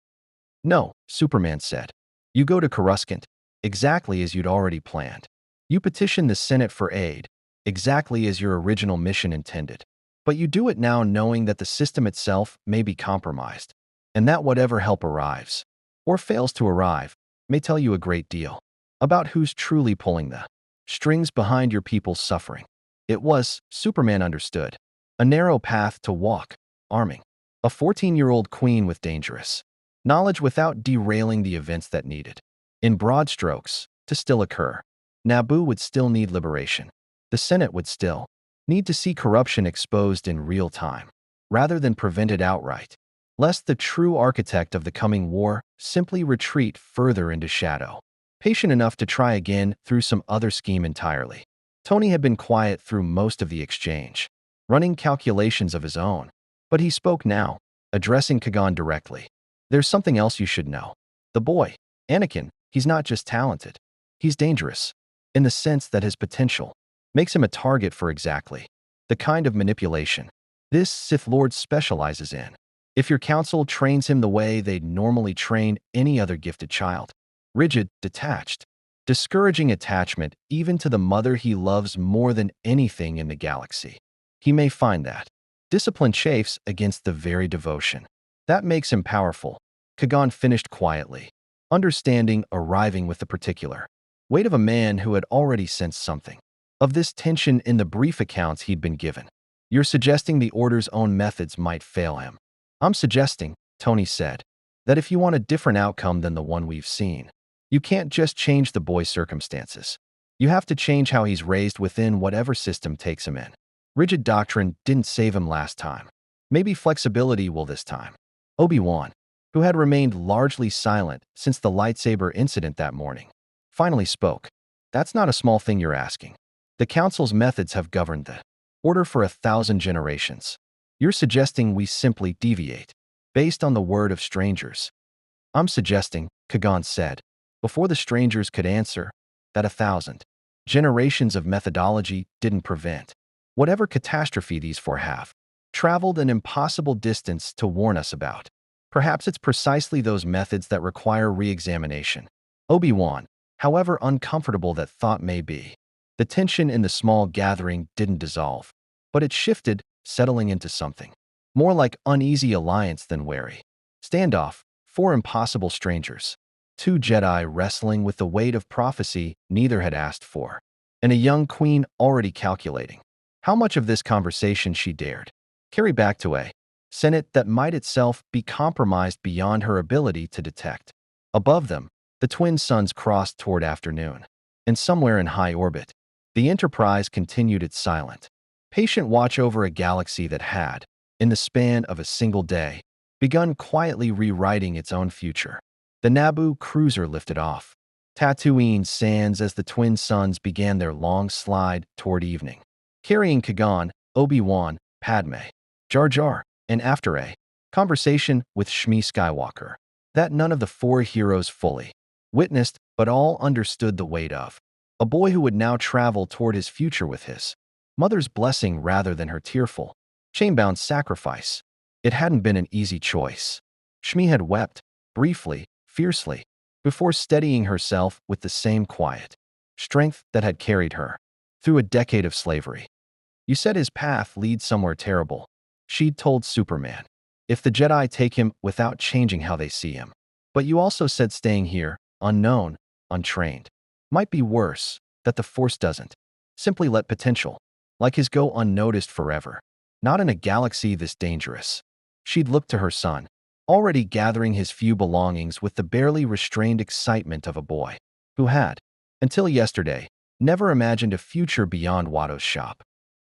No, Superman said. You go to Coruscant, exactly as you'd already planned. You petition the Senate for aid, exactly as your original mission intended. But you do it now knowing that the system itself may be compromised, and that whatever help arrives, or fails to arrive, may tell you a great deal about who's truly pulling the strings behind your people's suffering. It was, Superman understood, a narrow path to walk, arming a 14-year-old queen with dangerous knowledge without derailing the events that needed, in broad strokes, to still occur. Naboo would still need liberation. The Senate would still need to see corruption exposed in real time, rather than prevented outright, lest the true architect of the coming war simply retreat further into shadow. Patient enough to try again through some other scheme entirely. Tony had been quiet through most of the exchange, running calculations of his own, but he spoke now, addressing Kagan directly. There's something else you should know. The boy, Anakin, he's not just talented. He's dangerous, in the sense that his potential makes him a target for exactly the kind of manipulation this Sith Lord specializes in. If your council trains him the way they'd normally train any other gifted child, rigid, detached, discouraging attachment even to the mother he loves more than anything in the galaxy, he may find that discipline chafes against the very devotion that makes him powerful. Kagan finished quietly, understanding arriving with the particular weight of a man who had already sensed something of this tension in the brief accounts he'd been given. You're suggesting the Order's own methods might fail him. I'm suggesting, Tony said, that if you want a different outcome than the one we've seen, you can't just change the boy's circumstances. You have to change how he's raised within whatever system takes him in. Rigid doctrine didn't save him last time. Maybe flexibility will this time. Obi-Wan, who had remained largely silent since the lightsaber incident that morning, finally spoke. That's not a small thing you're asking. The Council's methods have governed the Order for 1,000 generations. You're suggesting we simply deviate, based on the word of strangers. I'm suggesting, Kagan said, before the strangers could answer, that 1,000 generations of methodology didn't prevent whatever catastrophe these four have traveled an impossible distance to warn us about. Perhaps it's precisely those methods that require re-examination. Obi-Wan, however uncomfortable that thought may be, the tension in the small gathering didn't dissolve, but it shifted, settling into something more like uneasy alliance than wary standoff. Four impossible strangers, two Jedi wrestling with the weight of prophecy neither had asked for, and a young queen already calculating how much of this conversation she dared carry back to a Senate that might itself be compromised beyond her ability to detect. Above them, the twin suns crossed toward afternoon, and somewhere in high orbit, the Enterprise continued its silent, patient watch over a galaxy that had, in the span of a single day, begun quietly rewriting its own future. The Naboo cruiser lifted off Tatooine sands as the twin suns began their long slide toward evening, carrying Kagan, Obi-Wan, Padme, Jar Jar, and after a conversation with Shmi Skywalker that none of the four heroes fully witnessed but all understood the weight of. A boy who would now travel toward his future with his mother's blessing rather than her tearful, chain-bound sacrifice. It hadn't been an easy choice. Shmi had wept, briefly, fiercely, before steadying herself with the same quiet strength that had carried her through a decade of slavery. You said his path leads somewhere terrible, she'd told Superman. If the Jedi take him without changing how they see him. But you also said staying here, unknown, untrained, might be worse, that the Force doesn't simply let potential like his go unnoticed forever. Not in a galaxy this dangerous. She'd looked to her son, already gathering his few belongings with the barely restrained excitement of a boy who had, until yesterday, never imagined a future beyond Watto's shop.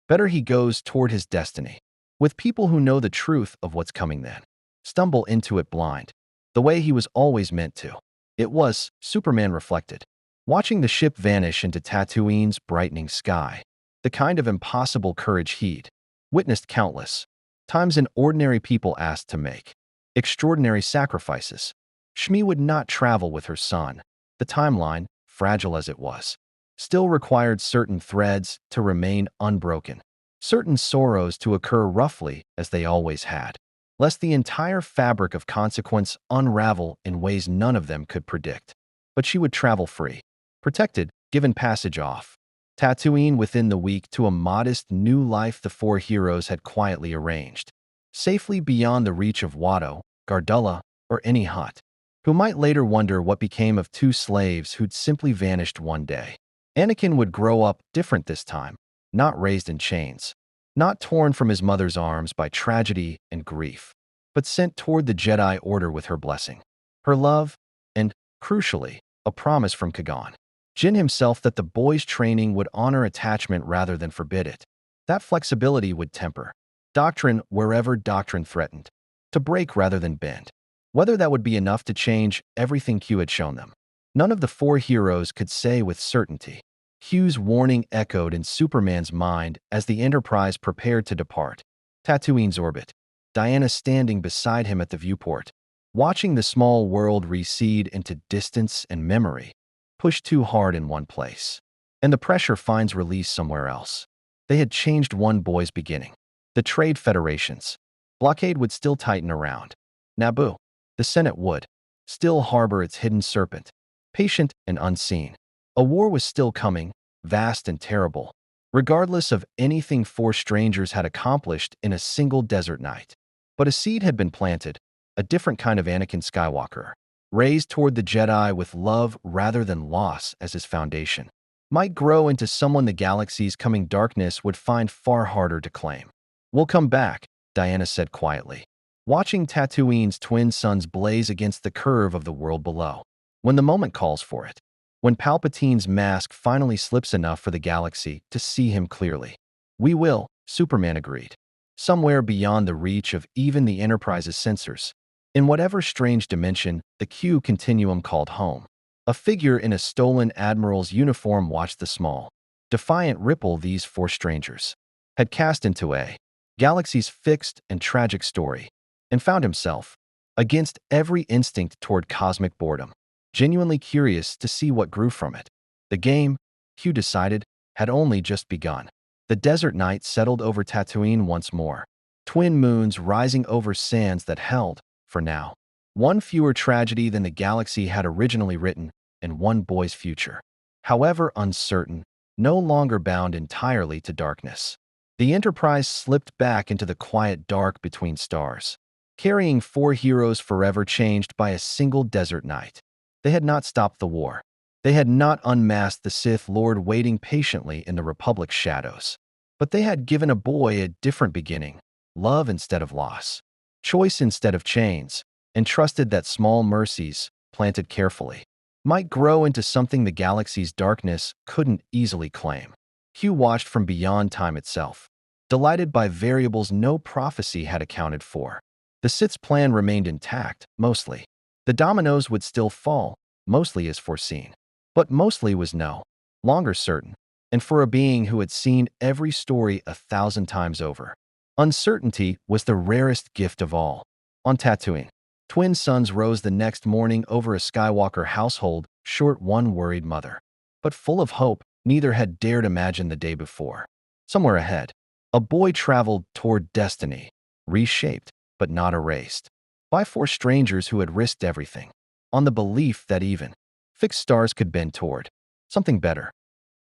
Better he goes toward his destiny, with people who know the truth of what's coming than stumble into it blind, the way he was always meant to. It was, Superman reflected, watching the ship vanish into Tatooine's brightening sky, the kind of impossible courage he'd witnessed countless times in ordinary people asked to make extraordinary sacrifices. Shmi would not travel with her son. The timeline, fragile as it was, still required certain threads to remain unbroken, certain sorrows to occur roughly as they always had, lest the entire fabric of consequence unravel in ways none of them could predict. but she would travel free, protected, given passage off Tatooine within the week to a modest new life the four heroes had quietly arranged, safely beyond the reach of Watto, Gardulla, or any Hutt, who might later wonder what became of two slaves who'd simply vanished one day. Anakin would grow up different this time, not raised in chains, not torn from his mother's arms by tragedy and grief, but sent toward the Jedi Order with her blessing, her love, and, crucially, a promise from Kagan Jinn himself that the boy's training would honor attachment rather than forbid it. That flexibility would temper doctrine wherever doctrine threatened, to break rather than bend. Whether that would be enough to change everything Q had shown them, none of the four heroes could say with certainty. Q's warning echoed in Superman's mind as the Enterprise prepared to depart Tatooine's orbit, Diana standing beside him at the viewport, watching the small world recede into distance and memory, pushed too hard in one place, and the pressure finds release somewhere else. They had changed one boy's beginning. The trade federations. Blockade would still tighten around Naboo. The Senate would still harbor its hidden serpent, patient and unseen. A war was still coming, vast and terrible, regardless of anything four strangers had accomplished in a single desert night. But a seed had been planted, a different kind of Anakin Skywalker, raised toward the Jedi with love rather than loss as his foundation, might grow into someone the galaxy's coming darkness would find far harder to claim. "We'll come back," Diana said quietly, watching Tatooine's twin suns blaze against the curve of the world below. "When the moment calls for it. When Palpatine's mask finally slips enough for the galaxy to see him clearly." "We will," Superman agreed. Somewhere beyond the reach of even the Enterprise's sensors, in whatever strange dimension the Q continuum called home, a figure in a stolen admiral's uniform watched the small, defiant ripple these four strangers had cast into a galaxy's fixed and tragic story, and found himself, against every instinct toward cosmic boredom, genuinely curious to see what grew from it. The game, Q decided, had only just begun. The desert night settled over Tatooine once more, twin moons rising over sands that held, for now, one fewer tragedy than the galaxy had originally written, and one boy's future, however uncertain, no longer bound entirely to darkness. The Enterprise slipped back into the quiet dark between stars, carrying four heroes forever changed by a single desert night. They had not stopped the war. They had not unmasked the Sith Lord waiting patiently in the Republic's shadows. But they had given a boy a different beginning, love instead of loss, choice instead of chains, and trusted that small mercies, planted carefully, might grow into something the galaxy's darkness couldn't easily claim. Q watched from beyond time itself, delighted by variables no prophecy had accounted for. The Sith's plan remained intact, mostly. The dominoes would still fall, mostly as foreseen. But mostly was no longer certain, and for a being who had seen every story 1,000 times over, uncertainty was the rarest gift of all. On Tatooine, twin suns rose the next morning over a Skywalker household, short one worried mother, but full of hope neither had dared imagine the day before. Somewhere ahead, a boy traveled toward destiny, reshaped but not erased, by four strangers who had risked everything, on the belief that even fixed stars could bend toward something better.